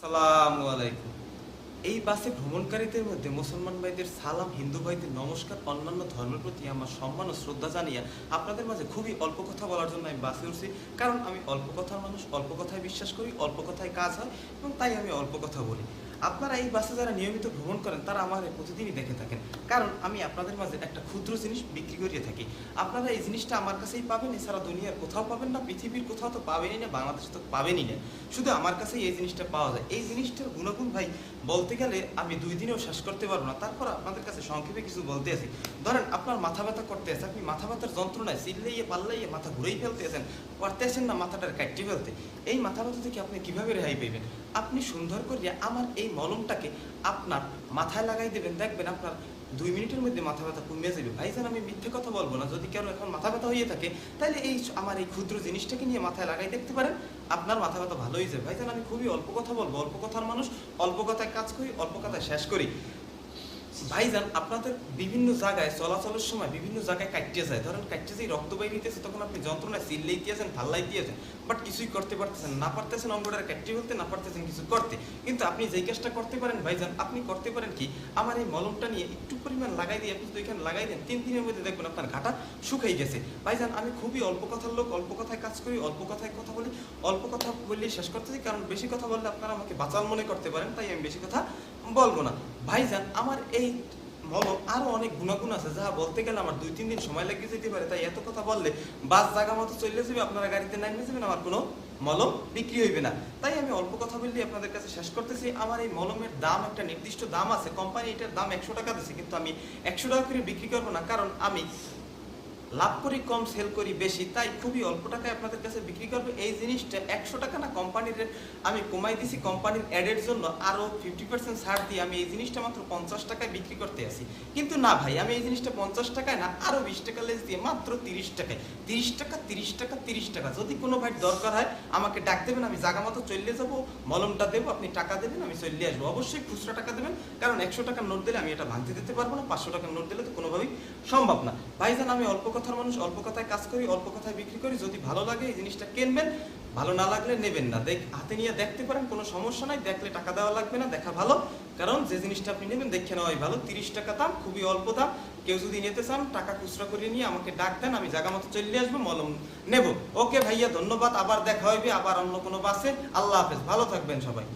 আসসালামু আলাইকুম। এই বাসে ভ্রমণকারীদের মধ্যে মুসলমান ভাইদের সালাম, হিন্দু ভাইদের নমস্কার, অন্যান্য ধর্মের প্রতি আমার সম্মান ও শ্রদ্ধা জানিয়ে আপনাদের মাঝে খুবই অল্প কথা বলার জন্য আমি বাসে উঠছি। কারণ আমি অল্প কথার মানুষ, অল্প কথায় বিশ্বাস করি, অল্প কথায় কাজ হয় এবং তাই আমি অল্প কথা বলি। আপনারা এই বাসে যারা নিয়মিত ভ্রমণ করেন তারা আমার প্রতিদিনই দেখে থাকেন, কারণ আমি আপনাদের মাঝে একটা ক্ষুদ্র জিনিস বিক্রি করিয়ে থাকি। আপনারা এই জিনিসটা আমার কাছেই পাবেন, এছাড়া দুনিয়ার কোথাও পাবেন না, পৃথিবীর কোথাও তো পাবেনই না, বাংলাদেশে তো পাবেনই না। শুধু আমার কাছেই এই জিনিসটা পাওয়া যায়। এই জিনিসটার গুণাগুণ ভাই বলতে গেলে আমি 2 দিনেও শেষ করতে পারবো না। তারপর আপনাদের কাছে সংক্ষেপে কিছু বলতে আছি। ধরেন আপনার মাথা ব্যথা করতে আছে, আপনি মাথা ব্যথার যন্ত্রণায় চিল্লাইয়ে পাল্লাইয়ে মাথা ঘুরেই ফেলতে আছেন, পারতেছেন না মাথাটার কাটতে ফেলতে। এই মাথা ব্যথা থেকে আপনি কিভাবে রেহাই পাইবেন? আপনি সুন্দর করিয়া আমার এই মলমটাকে আপনার মাথায় লাগাই দেবেন, দেখবেন আপনার 2 মিনিটের মধ্যে মাথা ব্যথা কমে যাবে। ভাইজান আমি মিথ্যে কথা বলবো না। যদি কারো এখন মাথা ব্যথা হয়ে থাকে তাহলে আমার এই ক্ষুদ্র জিনিসটাকে নিয়ে মাথায় লাগাই দেখতে পারেন, আপনার মাথা ব্যথা ভালো হয়ে যাবে। ভাইজান আমি খুবই অল্প কথা বলবো, অল্প কথার মানুষ, অল্প কথায় কাজ করি, অল্প কথায় শেষ করি। ভাইজান আপনাদের বিভিন্ন জায়গায় চলাচলের সময় বিভিন্ন জায়গায় কাটতে যায়, ধরেন কাটতে যেই রক্ত বাইর হইতেছে তখন আপনি যন্ত্রণায় চিল্লাই দিয়েছেন, ফাল্লাই দিয়েছেন, বাট কিছুই করতে পারতেছেন না, পারতেছেন অঙ্গটার কাটতে ফেলতে, না পারতেছেন কিছু করতে। কিন্তু আপনি যেই কাজটা করতে পারেন ভাইজান, আপনি করতে পারেন কি, আমার এই মলমটা নিয়ে একটু পরিমাণ লাগাই দিয়ে আপনি যদি এখানে লাগাই দেন 3 দিনের মধ্যে দেখবেন আপনার ঘাটা শুকাই গেছে। ভাইজান আমি খুবই অল্প কথার লোক, অল্প কথায় কাজ করি, অল্প কথায় কথা বলি, অল্প কথা বললেই শেষ করতে চাই, কারণ বেশি কথা বললে আপনারা আমাকে বাচাল মনে করতে পারেন, তাই আমি বেশি কথা বলবো না। ভাইজান আমার এই মলম আরো অনেক গুণাগুণ আছে, যা বলতে গেলে আমার 2-3 দিন সময় লেগে যেতে পারে। তাই এত কথা বললে বাস জায়গা মতো চলে যাবে, আপনারা গাড়িতে নামিয়ে যাবেন, আমার কোনো মলম বিক্রি হইবে না। তাই আমি অল্প কথা বললে আপনাদের কাছে শেষ করতেছি। আমার এই মলমের দাম একটা নির্দিষ্ট দাম আছে, কোম্পানি এটার দাম 100 টাকা দিচ্ছে, কিন্তু আমি 100 টাকা করে বিক্রি করবো না, কারণ আমি লাভ করি কম, সেল করি বেশি, তাই খুবই অল্প টাকায় আপনাদের কাছে বিক্রি করবে। এই জিনিসটা 100 টাকা না, কোম্পানির রেট আমি কমাই দিছি, কোম্পানির অ্যাডের জন্য আরও 50% ছাড় দিয়ে আমি এই জিনিসটা মাত্র 50 টাকায় বিক্রি করতে আসি। কিন্তু না ভাই, আমি এই জিনিসটা 50 টাকায় না, আরও 20 টাকা লেস দিয়ে মাত্র 30 টাকায়, 30 টাকা 30 টাকা 30 টাকা। যদি কোনো ভাই দরকার হয় আমাকে ডাক দেবেন, আমি জায়গা মতো চলে যাবো, মলমটা দেবো, আপনি টাকা দেবেন, আমি চলে আসবো। অবশ্যই খুচরা টাকা দেবেন, কারণ 100 টাকার নোট দিলে আমি এটা ভাঙতে দিতে পারবো না, 500 টাকার নোট দিলে তো কোনোভাবেই সম্ভব না। ভাইজান আমি অল্প কথার মানুষ, অল্প কথায় কাজ করি, অল্প কথায় বিক্রি করি। যদি ভালো লাগে এই জিনিসটা কিনবেন, ভালো না লাগলে নেবেন না। হাতে নিয়ে দেখতে পারেন, কোনো সমস্যা নাই, দেখলে টাকা দেওয়া লাগবে না, দেখা ভালো। কারণ যে জিনিসটা আপনি নেবেন দেখে নেওয়াই ভালো। 30 টাকা দাম, খুবই অল্প দাম। কেউ যদি নিতে চান টাকা খুচরা করে নিয়ে আমাকে ডাক দেন, আমি জায়গা মতো চলে আসবো, মলম নেব। ওকে ভাইয়া, ধন্যবাদ, আবার দেখা হইবে, আবার অন্য কোনো বাসে। আল্লাহ হাফেজ, ভালো থাকবেন সবাই।